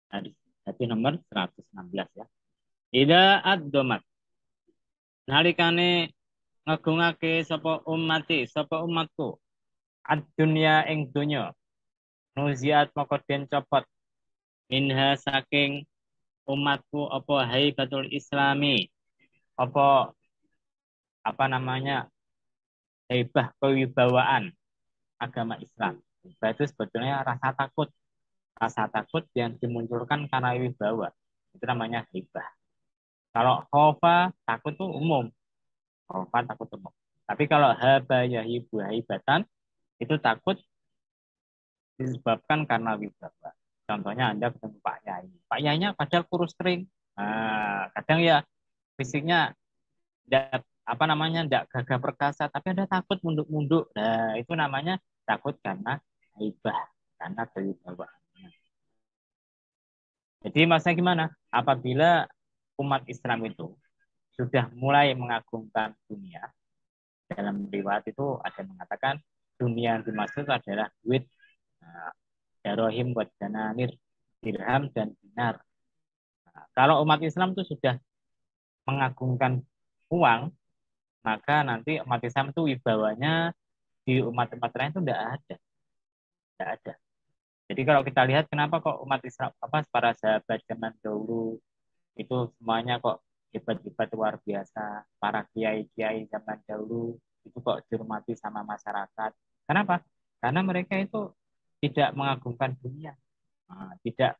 Hadis nomor 116 ya. Ida ad-domat. Nalikane ngagungake sapa umatku ad dunya ing donya nuziat moko den copot minha saking umatku apa haibatul islami apa apa namanya haibah kewibawaan agama Islam. Hibah itu sebetulnya rasa takut yang dimunculkan karena wibawa. Itu namanya hibah. Kalau khofa takut itu umum, khofa takut umum. Tapi kalau haba yahibu haibatan itu takut disebabkan karena wibawa. Contohnya Anda ketemu Pak Yai. Pak Yainya padahal kurus kering. Nah, kadang ya fisiknya tidak apa namanya tidak gagah perkasa, tapi Anda takut munduk-munduk. Nah, itu namanya takut karena haibah, karena kewibawaan. Jadi maksudnya gimana? Apabila umat Islam itu sudah mulai mengagungkan dunia, dalam riwayat itu ada yang mengatakan dunia yang dimaksud adalah duit, darohim buat dananir, dirham dan dinar. Nah, kalau umat Islam itu sudah mengagungkan uang, maka nanti umat Islam itu wibawanya di umat-umat lain itu tidak ada. Jadi kalau kita lihat kenapa kok umat Islam apa para sahabat zaman dahulu itu semuanya kok hebat-hebat luar biasa, para kiai-kiai zaman dahulu itu kok dihormati sama masyarakat. Kenapa? Karena mereka itu tidak mengagungkan dunia, tidak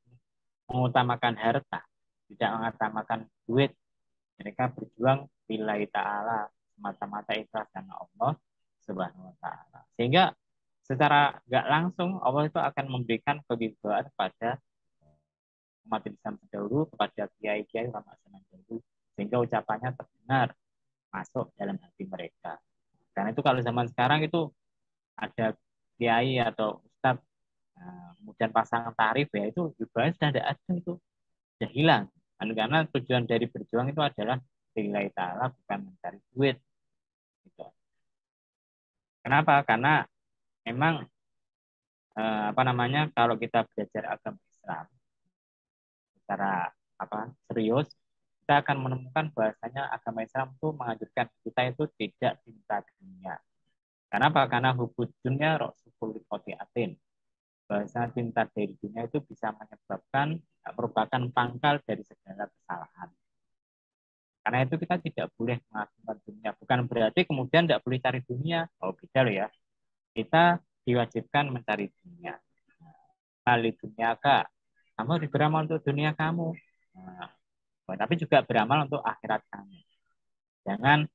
mengutamakan harta, tidak mengutamakan duit. Mereka berjuang lillahi ta'ala semata-mata ikhlas karena Allah Subhanahu wa taala. Sehingga secara nggak langsung Allah itu akan memberikan kewibawaan kepada umat Islam terdahulu, kepada kiai-kiai ulama zaman dahulu, sehingga ucapannya terdengar masuk dalam hati mereka. Karena itu kalau zaman sekarang itu ada kiai atau ustadz kemudian pasangan tarif ya itu juga sudah tidak ada, itu sudah hilang. Karena tujuan dari berjuang itu adalah lillahi ta'ala, bukan mencari duit gitu. Kenapa? Karena memang apa namanya kalau kita belajar agama Islam secara serius, kita akan menemukan bahwasanya agama Islam itu mengajarkan kita itu tidak cinta dunia. Kenapa? Karena hubud dunia rosukul atin. Bahasa cinta dari dunia itu bisa menyebabkan merupakan pangkal dari segala kesalahan. Karena itu kita tidak boleh mengagungkan dunia. Bukan berarti kemudian tidak boleh cari dunia. Oh beda loh ya. Kita diwajibkan mencari dunia. Kali dunia kak, kamu beramal untuk dunia kamu. Nah, tapi juga beramal untuk akhirat kamu. Jangan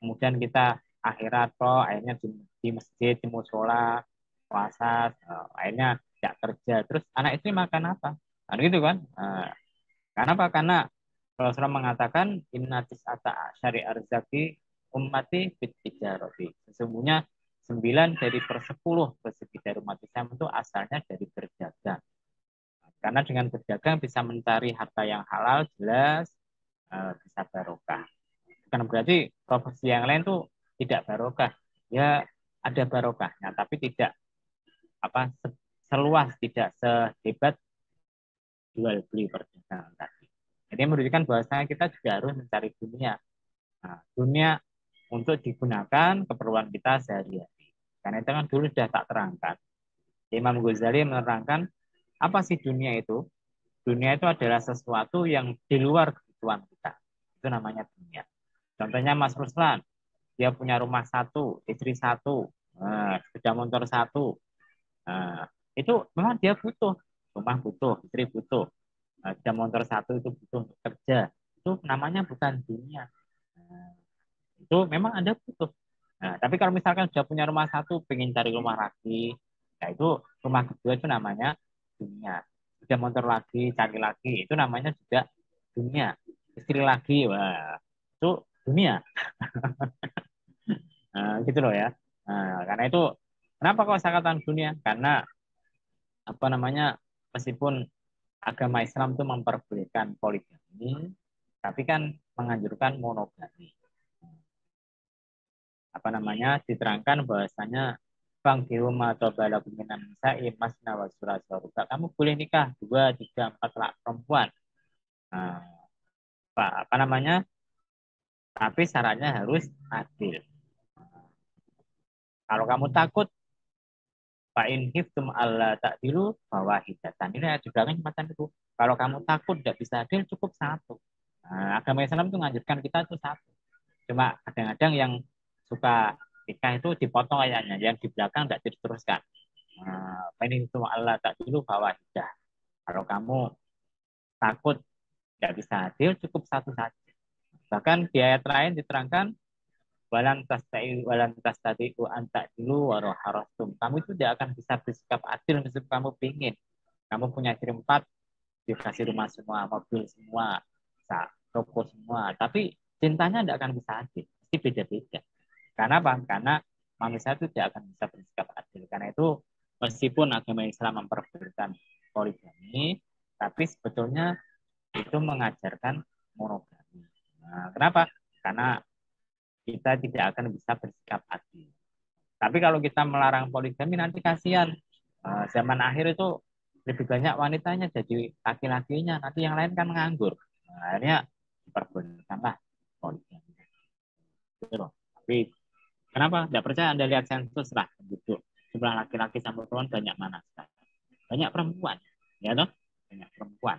kemudian kita akhirat kok akhirnya di masjid, di musola, puasa, akhirnya tidak kerja. Terus anak istri makan apa? Nah, gitu kan? Karena apa? Karena Rasulullah mengatakan innatis ata syari arzaki ummati fit tijarati. Sesungguhnya 9 dari per 10 rezeki dari umat Islam itu asalnya dari berdagang. Karena dengan berdagang bisa mencari harta yang halal, jelas bisa barokah. Bukan berarti profesi yang lain tuh tidak barokah. Ya ada barokahnya, tapi tidak seluas, tidak sehebat jual beli perdagangan tadi. Jadi menunjukkan bahwasanya kita juga harus mencari dunia. Nah, dunia untuk digunakan keperluan kita sehari-hari. Karena itu kan dulu sudah tak terangkan. Imam Ghazali menerangkan apa sih dunia itu? Dunia itu adalah sesuatu yang di luar kebutuhan kita. Itu namanya dunia. Contohnya Mas Ruslan, dia punya rumah satu, istri satu, sepeda motor satu. Itu memang dia butuh. Rumah butuh, istri butuh. Sepeda motor satu itu butuh untuk kerja. Itu namanya bukan dunia. Nah, itu memang Anda butuh. Nah, tapi kalau misalkan sudah punya rumah satu, pengen cari rumah lagi, ya itu rumah kedua itu namanya dunia. Sudah motor lagi, cari lagi, itu namanya juga dunia. Istri lagi, wah, itu dunia. Gitu loh ya. Karena itu, kenapa kok saya katakan dunia? Karena apa namanya, meskipun agama Islam itu memperbolehkan poligami, tapi kan menganjurkan monogami. Apa namanya, diterangkan bahwasanya Fangkihuma atau balagu minan nisa'i masna wa thulatha wa ruba'. Kamu boleh nikah 2, 3, 4 perempuan. Nah, apa namanya? Tapi syaratnya harus adil. Kalau kamu takut, fa'in hiftum alla ta'dilu fawahidatan. Ini ayat di belakang semacam itu. Kalau kamu takut tidak bisa adil, cukup satu. Nah, agama Islam itu menganjurkan kita itu satu. Cuma kadang-kadang yang suka nikah itu dipotong ayatnya, yang di belakang tidak diteruskan. Fa'in hiftum alla ta'dilu fawahidah. Kalau kamu takut tidak bisa adil, cukup satu saja. Bahkan di ayat lain diterangkan walan tastati'u an ta'dilu walau harastum. Kamu itu tidak akan bisa bersikap adil meskipun kamu pingin. Kamu punya istri 4, dikasih rumah semua, mobil semua, toko semua. Tapi cintanya tidak akan bisa adil. Pasti beda-beda. Karena apa? Karena manusia itu tidak akan bisa bersikap adil. Karena itu meskipun agama Islam memperbolehkan poligami, tapi sebetulnya itu mengajarkan monogami. Nah, kenapa? Karena kita tidak akan bisa bersikap adil. Tapi kalau kita melarang poligami nanti kasihan. Zaman akhir itu lebih banyak wanitanya jadi laki-lakinya, nanti yang lain kan nganggur. Akhirnya diperbolehkanlah poligami. Gitu loh. Tapi kenapa? Tidak percaya, Anda lihat sensus lah. Gitu. Jumlah laki-laki sama perempuan banyak mana? Banyak perempuan. Ya toh? Banyak perempuan.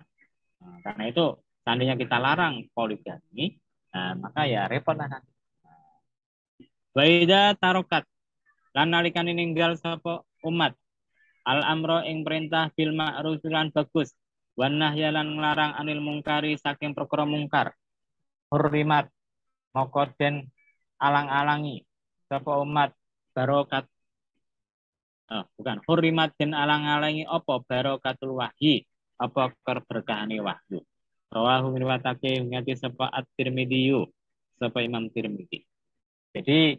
Karena itu seandainya kita larang poligami, maka ya repot lah nanti. Waida tarokat lan nalikane ninggal sapa umat al amro ing perintah bil ma'ruf lan bagus wan nahya lan nglarang anil mungkari saking perkara mungkar hurrimat moko den alang-alangi sapa umat barokat bukan hurrimat den alang-alangi apa barokatul wahyi apa keberkahane wahyu rawahu riwayatake ngati sapa at-Tirmidzi sapa Imam Tirmidzi. Jadi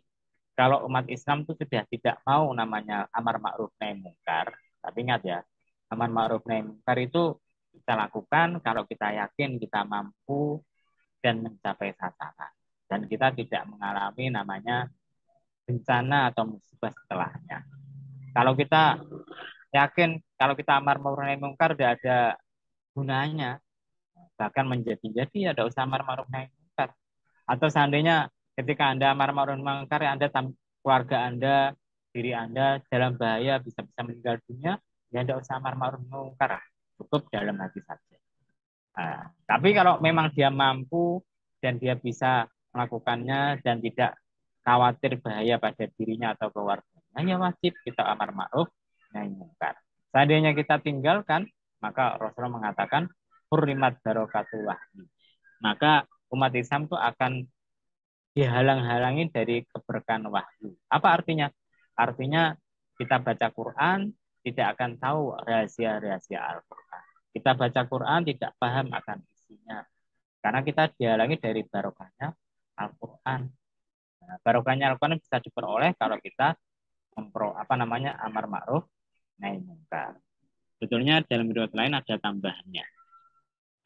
kalau umat Islam itu sudah tidak mau namanya amar ma'ruf nahi mungkar, tapi ingat ya, amar ma'ruf nahi mungkar itu kita lakukan kalau kita yakin kita mampu dan mencapai sasaran. Dan kita tidak mengalami namanya bencana atau musibah setelahnya. Kalau kita yakin, kalau kita amar ma'ruf nahi mungkar tidak ada gunanya, bahkan menjadi-jadi ya tidak usah amar ma'ruf nahi mungkar. Atau seandainya ketika Anda amar ma'ruf nahi mungkar, Anda keluarga Anda, diri Anda dalam bahaya bisa-bisa meninggal dunia, ya tidak usah amar ma'ruf nahi mungkar, cukup dalam hati saja. Tapi kalau memang dia mampu dan dia bisa melakukannya dan tidak khawatir bahaya pada dirinya atau keluarganya, ya wajib kita amar ma'ruf nahi mungkar. Seandainya kita tinggalkan, maka Rasulullah mengatakan hurrimat barokatul wahyi. Maka umat Islam itu akan dihalang-halangi dari keberkahan wahyu. Apa artinya? Artinya kita baca Quran tidak akan tahu rahasia-rahasia Al-Quran. Kita baca Quran tidak paham akan isinya. Karena kita dihalangi dari barokahnya Al-Quran. Nah, barokahnya Al-Quran bisa diperoleh kalau kita amar ma'ruf nahi mungkar. Sebetulnya dalam riwayat lain ada tambahannya.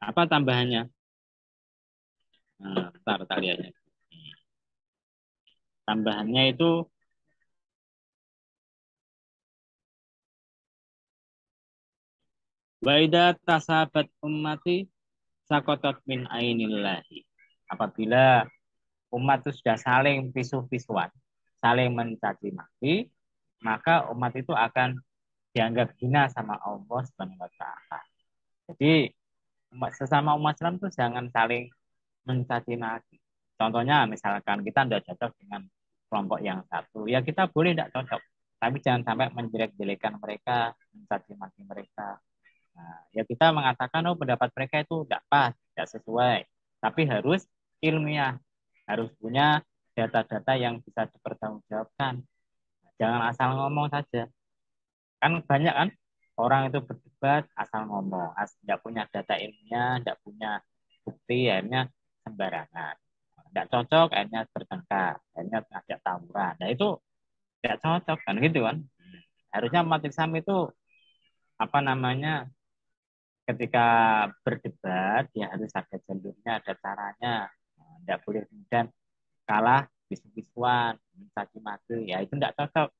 Apa tambahannya? Bentar, lihat ya. Tambahannya itu waida tasabat ummati sakotot min ainillahi. Apabila umat itu sudah saling pisu-pisuan, saling mencaci maki, maka umat itu akan dianggap hina sama Allah Subhanahu wa taala. Jadi sesama umat Islam itu jangan saling mencaci maki. Contohnya misalkan kita tidak cocok dengan kelompok yang satu, ya kita boleh tidak cocok, tapi jangan sampai menjelek-jelekan mereka, mencaci maki mereka. Nah, ya kita mengatakan oh pendapat mereka itu tidak pas, tidak sesuai, tapi harus ilmiah, harus punya data-data yang bisa dipertanggungjawabkan. Jangan asal ngomong saja. Kan banyak kan orang itu berdebat asal ngomong, tidak punya data ilmiah, tidak punya bukti, akhirnya sembarangan. Tidak cocok, akhirnya bertengkar, akhirnya ngajak tawuran. Nah itu tidak cocok kan gitu kan. Harusnya umat Islam itu apa namanya ketika berdebat ya harus ada jalurnya, ada caranya. Tidak boleh kemudian kalah bisu-bisuan, mencaci maki, ya itu tidak cocok.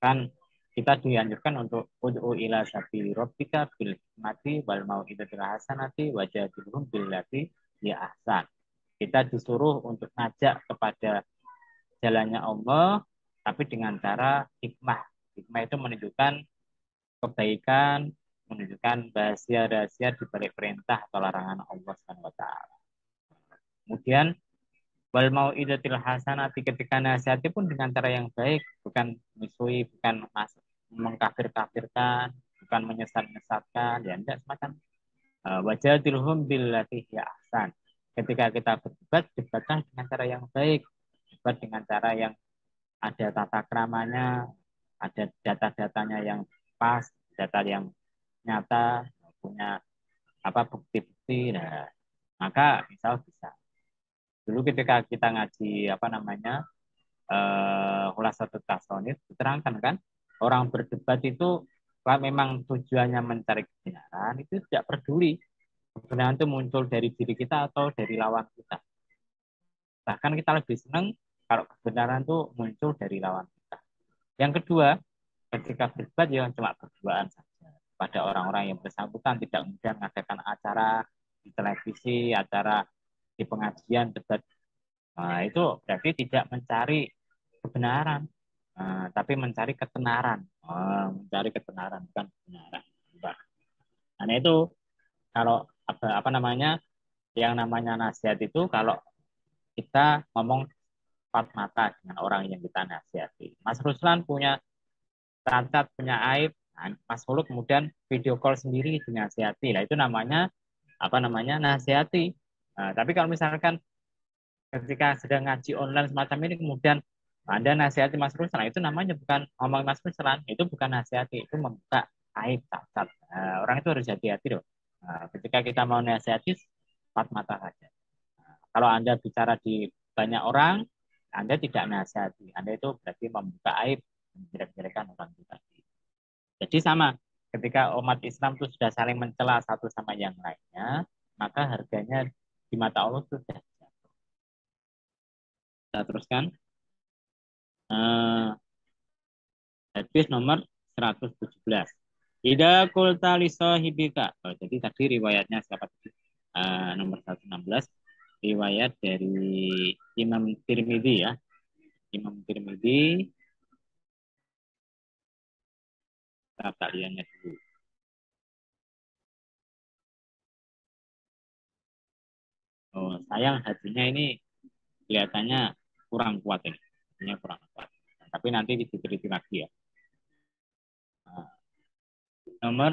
Kan kita dianjurkan untuk ud'u ila sabili rabbika bil hikmati wal mau'izatil hasanati wajadilhum billati ya ahsan. Kita disuruh untuk ngajak kepada jalannya Allah, tapi dengan cara hikmah. Hikmah itu menunjukkan kebaikan, menunjukkan rahasia-rahasia di balik perintah atau larangan Allah Subhanahu wa taala. Kemudian wal mau'izatil hasanati, ketika nasihati pun dengan cara yang baik, bukan misui, bukan mengkafir-kafirkan, bukan menyesat-nyesatkan, ya tidak semacam wajadilhum billati ya ahsan. Ketika kita berdebat, debatlah dengan cara yang baik, debat dengan cara yang ada tata keramanya, ada data-datanya yang pas, data yang nyata, punya apa bukti-bukti. Nah, maka misal bisa. Dulu ketika kita ngaji apa namanya Khulasatul Tasawuf, diterangkan kan orang berdebat itu kalau memang tujuannya mencari kebenaran, itu tidak peduli kebenaran itu muncul dari diri kita atau dari lawan kita. Bahkan kita lebih senang kalau kebenaran itu muncul dari lawan kita. Yang kedua, ketika berdebat ya cuma berduaan saja. Pada orang-orang yang bersangkutan, tidak kemudian mengadakan acara di televisi, acara di pengajian, debat. Nah, itu berarti tidak mencari kebenaran, tapi mencari ketenaran. Mencari ketenaran, bukan kebenaran. Nah, itu kalau apa namanya, yang namanya nasihat itu kalau kita ngomong empat mata dengan orang yang kita nasihati. Mas Ruslan punya cacat, punya aib, nah, Mas Hulu kemudian video call sendiri dinasihati. Nah, itu namanya apa namanya nasihati. Nah, tapi kalau misalkan ketika sedang ngaji online semacam ini kemudian Anda nasihati Mas Ruslan, itu namanya bukan ngomong Mas Ruslan, itu bukan nasihati, itu membuka aib cacat. Orang itu harus hati-hati loh. Ketika kita mau nasihati empat mata saja. Kalau Anda bicara di banyak orang, Anda tidak nasihati. Anda itu berarti membuka aib, menjelek-jelekan orang itu tadi. Jadi sama, ketika umat Islam itu sudah saling mencela satu sama yang lainnya, maka harganya di mata Allah sudah jatuh. Kita teruskan. Hadis nomor 117. Ida kulta li sahibika. Jadi tadi riwayatnya siapa tadi? Nomor 116. Riwayat dari Imam Tirmidzi ya. Imam Tirmidzi. Kita lihatnya dulu. Oh, sayang hatinya ini kelihatannya kurang kuat ini. Hatinya kurang kuat. Tapi nanti diteliti lagi ya. Nomor